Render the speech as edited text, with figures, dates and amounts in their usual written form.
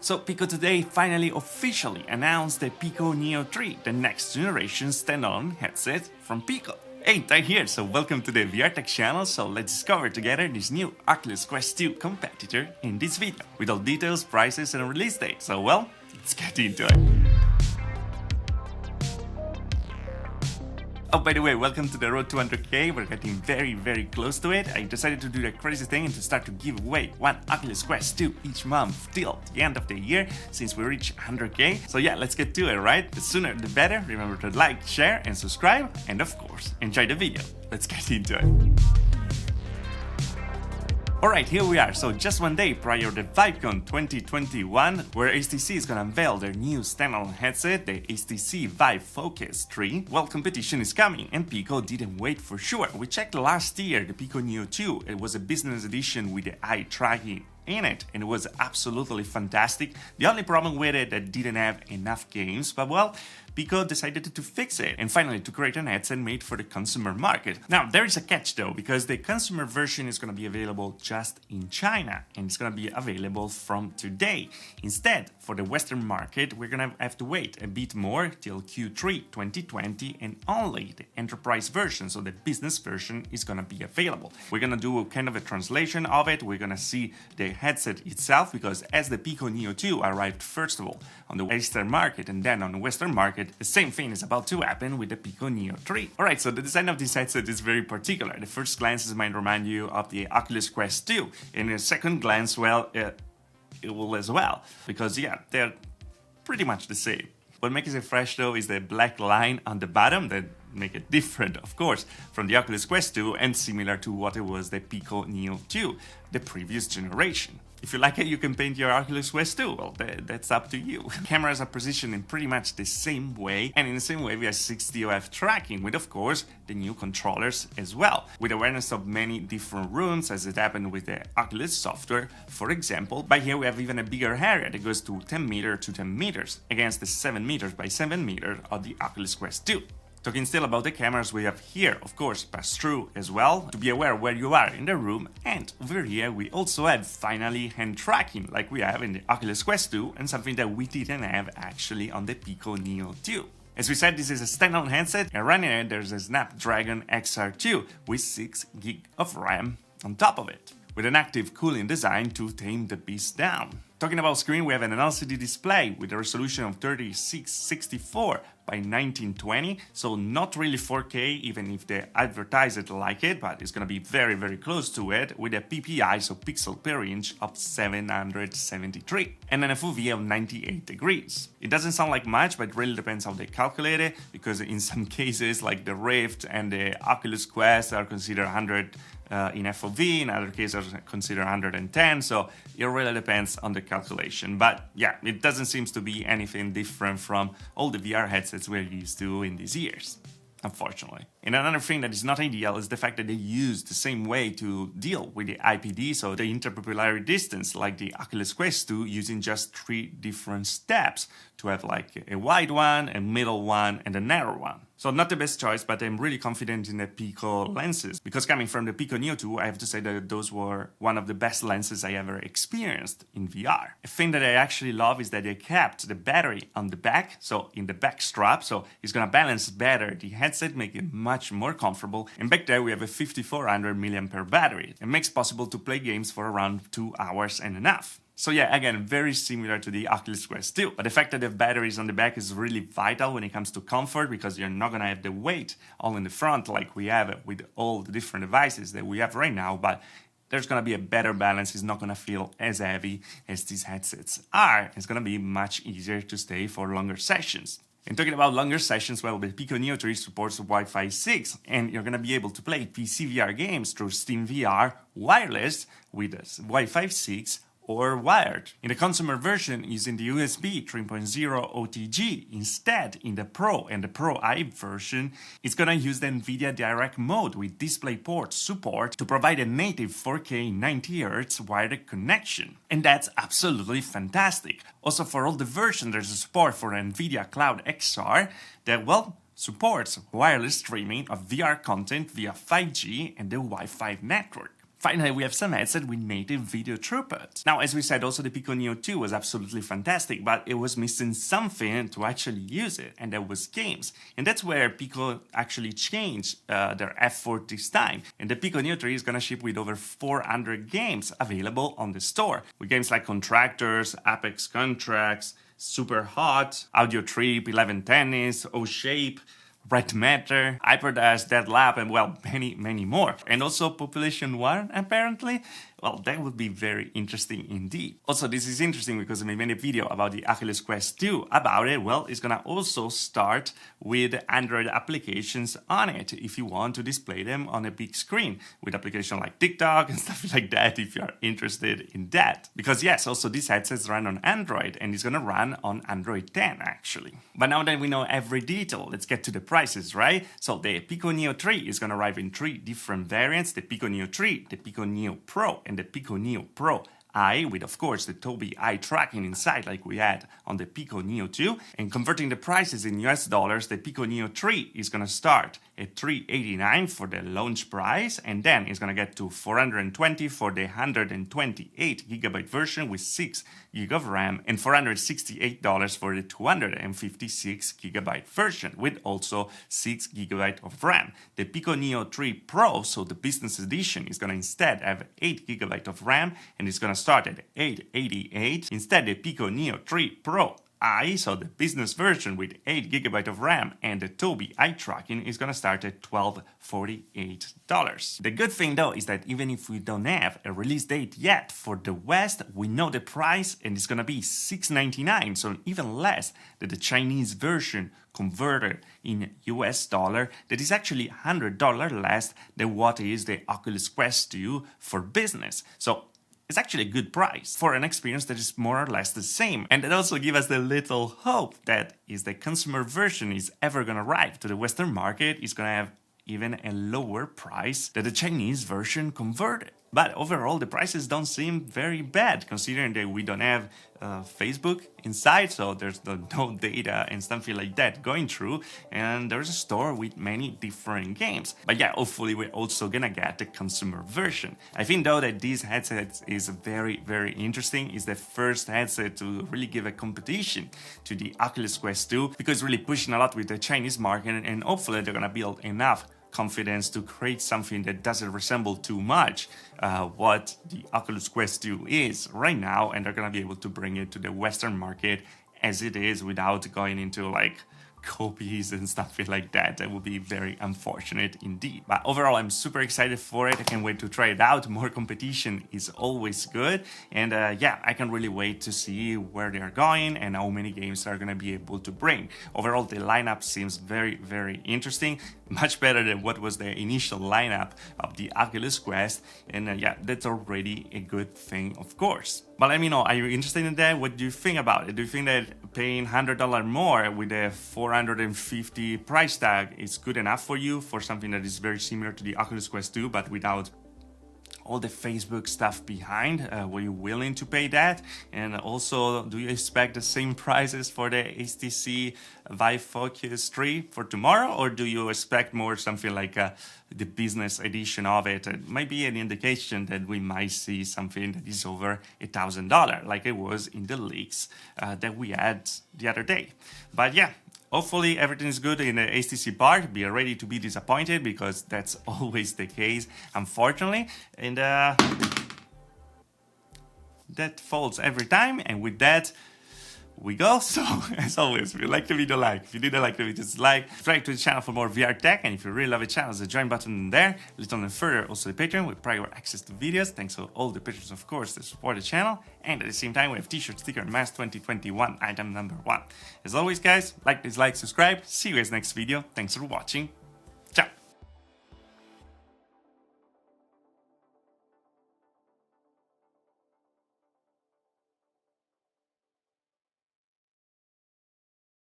So Pico today finally officially announced the Pico Neo 3, the next generation standalone headset from Pico. Hey, Ty here, so welcome to the VR Tech channel, so let's discover together this new Oculus Quest 2 competitor in this video, with all details, prices and release date, so well, let's get into it. Oh, by the way, welcome to the road to 100k, we're getting very close to it. I decided to do the crazy thing and to start to give away one Oculus Quest 2 each month till the end of the year, since we reach 100k. So yeah, let's get to it, right? The sooner the better. Remember to like, share and subscribe, and of course, enjoy the video. Let's get into it. Alright, here we are, so just one day prior to ViveCon 2021, where HTC is gonna unveil their new standalone headset, the HTC Vive Focus 3. Well, competition is coming, and Pico didn't wait for sure. We checked last year, the Pico Neo 2, it was a business edition with the eye tracking in it, and it was absolutely fantastic. The only problem with it that didn't have enough games, but well, Pico decided to fix it and finally to create an headset made for the consumer market. Now there is a catch though, because the consumer version is going to be available just in China and it's going to be available from today. Instead, for the Western market, we're going to have to wait a bit more till Q3 2020, and only the enterprise version, so the business version, is going to be available. We're going to do kind of a translation of it. We're going to see the headset itself, because as the Pico Neo 2 arrived first of all on the Eastern market and then on the Western market, the same thing is about to happen with the Pico Neo 3. Alright, so the design of this headset is very particular. The first glances might remind you of the Oculus Quest 2, and a second glance, well, it will as well, because yeah, they're pretty much the same. What makes it fresh though is the black line on the bottom that make it different, of course, from the Oculus Quest 2 and similar to what it was the Pico Neo 2, the previous generation. If you like it, you can paint your Oculus Quest 2, well, that's up to you. Cameras are positioned in pretty much the same way, and in the same way we have 60OF tracking, with of course the new controllers as well, with awareness of many different rooms as it happened with the Oculus software, for example. But here we have even a bigger area that goes to 10 meters to 10 meters, against the 7 meters by 7 meters of the Oculus Quest 2. Talking still about the cameras, we have here, of course, pass-through as well, to be aware where you are in the room, and over here we also have finally hand tracking, like we have in the Oculus Quest 2, and something that we didn't have actually on the Pico Neo 2. As we said, this is a standalone headset, and running it there's a Snapdragon XR2 with 6GB of RAM on top of it, with an active cooling design to tame the beast down. Talking about screen, we have an LCD display with a resolution of 3664 by 1920, so not really 4K, even if they advertise it like it, but it's gonna be very close to it, with a PPI, so pixel per inch, of 773, and an FOV of 98 degrees. It doesn't sound like much, but it really depends how they calculate it, because in some cases, like the Rift and the Oculus Quest are considered 100 in FOV, in other cases considered 110, so it really depends on the calculation. But yeah, it doesn't seem to be anything different from all the VR headsets we're used to in these years, unfortunately. And another thing that is not ideal is the fact that they use the same way to deal with the IPD, so the interpupillary distance, like the Oculus Quest 2, using just 3 different steps to have like a wide one, a middle one, and a narrow one. So not the best choice, but I'm really confident in the Pico lenses, because coming from the Pico Neo 2, I have to say that those were one of the best lenses I ever experienced in VR. A thing that I actually love is that they kept the battery on the back, so in the back strap, so it's gonna balance better the headset, make it much more comfortable, and back there we have a 5400 mAh battery. It makes it possible to play games for around 2 hours and enough. So yeah, again, very similar to the Oculus Quest 2, but the fact that the batteries on the back is really vital when it comes to comfort, because you're not gonna have the weight all in the front like we have with all the different devices that we have right now, but there's gonna be a better balance. It's not gonna feel as heavy as these headsets are. It's gonna be much easier to stay for longer sessions. And talking about longer sessions, well, the Pico Neo 3 supports Wi-Fi 6, and you're gonna be able to play PC VR games through Steam VR wireless with Wi-Fi 6 or wired. In the consumer version, using the USB 3.0 OTG. Instead, in the Pro and the Pro I version, it's gonna use the NVIDIA Direct Mode with DisplayPort support to provide a native 4K 90Hz wired connection. And that's absolutely fantastic. Also, for all the versions, there's a support for NVIDIA Cloud XR that, well, supports wireless streaming of VR content via 5G and the Wi-Fi network. Finally, we have some headset with native video throughput. Now, as we said, also the Pico Neo 2 was absolutely fantastic, but it was missing something to actually use it, and that was games. And that's where Pico actually changed their effort this time. And the Pico Neo 3 is gonna ship with over 400 games available on the store, with games like Contractors, Apex Contracts, Super Hot, Audio Trip, 11 Tennis, O-Shape, Red Matter, Hyperdash, Dead Lab, and well, many more. And also Population 1, apparently. Well, that would be very interesting indeed. Also, this is interesting because I made a video about the Oculus Quest 2 about it. Well, it's gonna also start with Android applications on it if you want to display them on a big screen with applications like TikTok and stuff like that if you're interested in that. Because yes, also these headsets run on Android and it's gonna run on Android 10 actually. But now that we know every detail, let's get to the prices, right? So the Pico Neo 3 is gonna arrive in 3 different variants: the Pico Neo 3, the Pico Neo Pro, and the Pico Neo Pro Eye, with of course the Tobii eye tracking inside like we had on the Pico Neo 2. And converting the prices in US dollars, the Pico Neo 3 is gonna start at $389 for the launch price, and then it's gonna get to $420 for the 128GB version with 6GB of RAM, and $468 for the 256GB version with also 6GB of RAM. The Pico Neo 3 Pro, so the business edition, is gonna instead have 8GB of RAM, and it's gonna start at $888. Instead, the Pico Neo 3 Pro Eye, so the business version with 8GB of RAM and the Tobii eye tracking, is gonna start at $1,248. The good thing though is that even if we don't have a release date yet for the West, we know the price and it's gonna be $699, so even less than the Chinese version converted in US dollar. That is actually $100 less than what is the Oculus Quest 2 for business. So it's actually a good price for an experience that is more or less the same. And it also gives us the little hope that if the consumer version is ever going to arrive to the Western market, it's going to have even a lower price than the Chinese version converted. But overall, the prices don't seem very bad, considering that we don't have Facebook inside, so there's no data and something like that going through, and there's a store with many different games. But yeah, hopefully we're also gonna get the consumer version. I think though that this headset is very interesting. It's the first headset to really give a competition to the Oculus Quest 2, because it's really pushing a lot with the Chinese market, and hopefully they're gonna build enough confidence to create something that doesn't resemble too much what the Oculus Quest 2 is right now, and they're gonna be able to bring it to the Western market as it is without going into like copies and stuff like that. That would be very unfortunate indeed. But overall, I'm super excited for it. I can't wait to try it out. More competition is always good, and yeah, I can really wait to see where they are going and how many games they're gonna be able to bring. Overall, the lineup seems very interesting, much better than what was the initial lineup of the Oculus Quest, and yeah, that's already a good thing, of course. But let me know, are you interested in that? What do you think about it? Do you think that paying $100 more with a $450 price tag is good enough for you for something that is very similar to the Oculus Quest 2 but without all the Facebook stuff behind? Were you willing to pay that? And also, do you expect the same prices for the HTC Vive Focus 3 for tomorrow, or do you expect more something like the business edition of it? It might be an indication that we might see something that is over $1,000 like it was in the leaks that we had the other day. But yeah, hopefully everything is good in the HTC part. Be ready to be disappointed, because that's always the case, unfortunately. And that falls every time. And with that, we go. So as always, if you like the video, like. If you didn't like the video, dislike. Subscribe to the channel for more VR tech, and if you really love the channel, there's a join button there. Little and further, also the Patreon with prior access to videos. Thanks to all the patrons, of course, that support the channel. And at the same time, we have t-shirt, sticker, and mask 2021 item number 1. As always, guys, like, dislike, subscribe. See you guys next video. Thanks for watching.